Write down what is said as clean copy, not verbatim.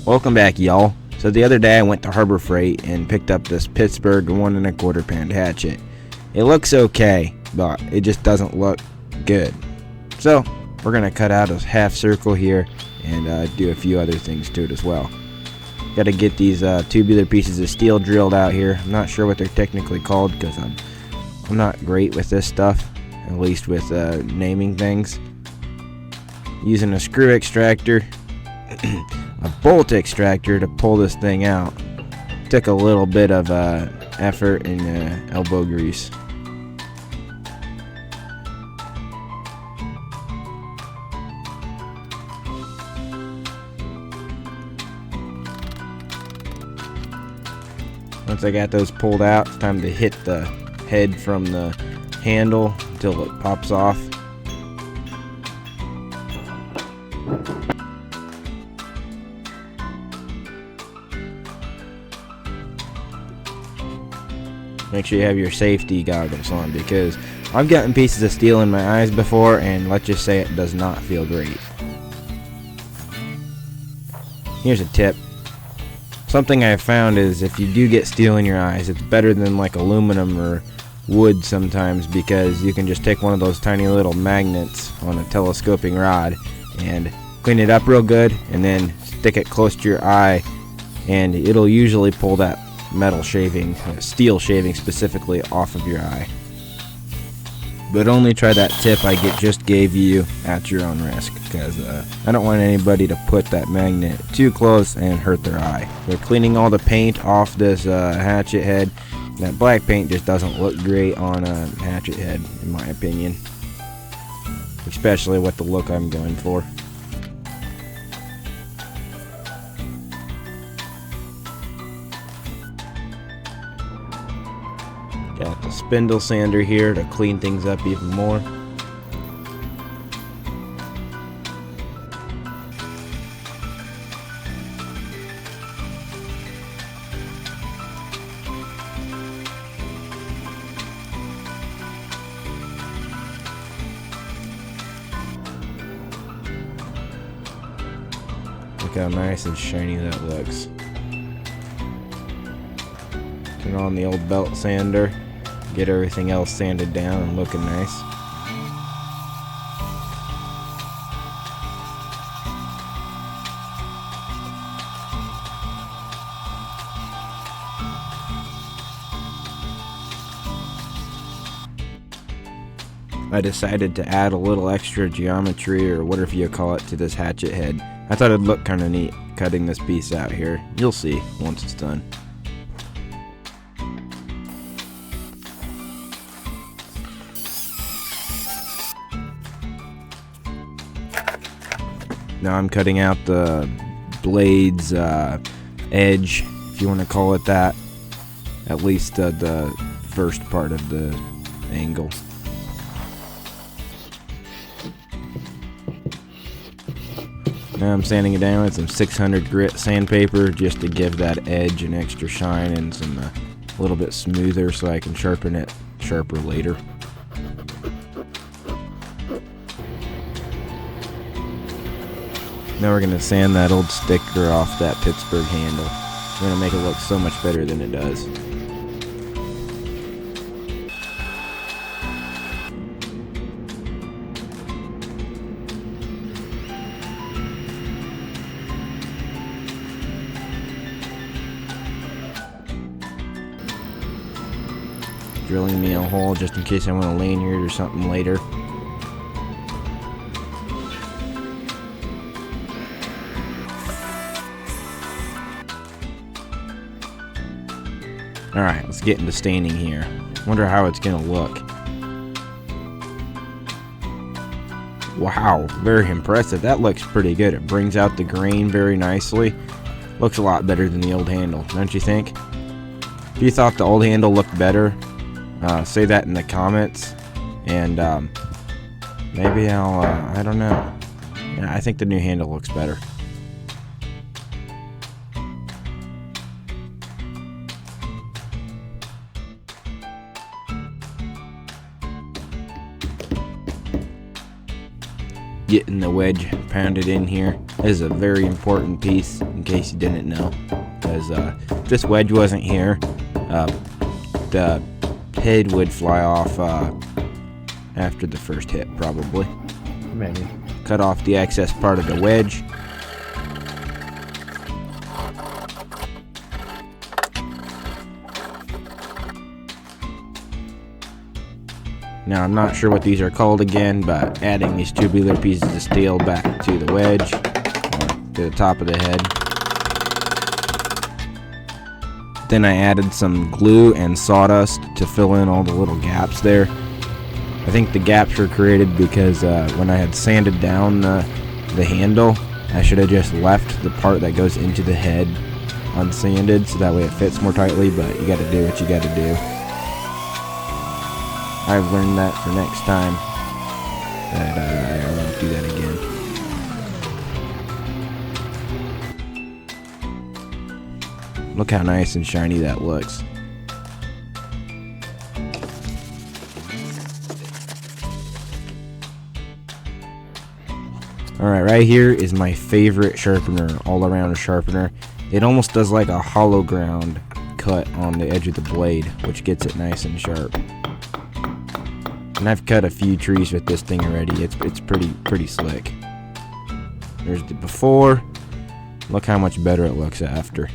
Welcome back, y'all. So the other day I went to Harbor Freight and picked up this Pittsburgh 1 1/4 pound hatchet. It looks okay, but it just doesn't look good. So we're gonna cut out a half circle here and do a few other things to it as well. Got to get these tubular pieces of steel drilled out here. I'm not sure what they're technically called because I'm not great with this stuff, at least with naming things. Using a screw extractor, a bolt extractor to pull this thing out. Took a little bit of effort and elbow grease. Once I got those pulled out, it's time to hit the head from the handle until it pops off. Make sure you have your safety goggles on, because I've gotten pieces of steel in my eyes before, and let's just say it does not feel great. Here's a tip. Something I've found is if you do get steel in your eyes, it's better than like aluminum or wood sometimes, because you can just take one of those tiny little magnets on a telescoping rod and clean it up real good and then stick it close to your eye, and it'll usually pull that metal shaving, steel shaving specifically, off of your eye. But only try that tip I just gave you at your own risk, because I don't want anybody to put that magnet too close and hurt their eye. We're cleaning all the paint off this hatchet head. That black paint just doesn't look great on a hatchet head, in my opinion, especially with the look I'm going for. Got the spindle sander here to clean things up even more. Look how nice and shiny that looks. Turn on the old belt sander. Get everything else sanded down and looking nice. I decided to add a little extra geometry, or whatever you call it, to this hatchet head. I thought it'd look kind of neat cutting this piece out here. You'll see once it's done. Now I'm cutting out the blade's edge, if you want to call it that. At least the first part of the angle. Now I'm sanding it down with some 600 grit sandpaper just to give that edge an extra shine and some a little bit smoother, so I can sharpen it sharper later. Now we're going to sand that old sticker off that Pittsburgh handle. We're going to make it look so much better than it does. Drilling me a hole just in case I want to lanyard or something later. Alright, let's get into staining here. Wonder how it's gonna look. Wow, very impressive. That looks pretty good. It brings out the grain very nicely. Looks a lot better than the old handle, don't you think? If you thought the old handle looked better, say that in the comments, and maybe I'll, I don't know. Yeah, I think the new handle looks better. Getting the wedge pounded in here. is a very important piece, in case you didn't know, because if this wedge wasn't here, the head would fly off after the first hit, probably. Maybe. Cut off the excess part of the wedge. Now, I'm not sure what these are called again, but adding these tubular pieces of steel back to the wedge, or to the top of the head. Then I added some glue and sawdust to fill in all the little gaps there. I think the gaps were created because when I had sanded down the handle, I should have just left the part that goes into the head unsanded, so that way it fits more tightly, but you gotta do what you gotta do. I've learned that for next time, that I won't do that again. Look how nice and shiny that looks. Alright, right here is my favorite sharpener, all-around sharpener. It almost does like a hollow ground cut on the edge of the blade, which gets it nice and sharp. And I've cut a few trees with this thing already. It's pretty slick. There's the before. Look how much better it looks after.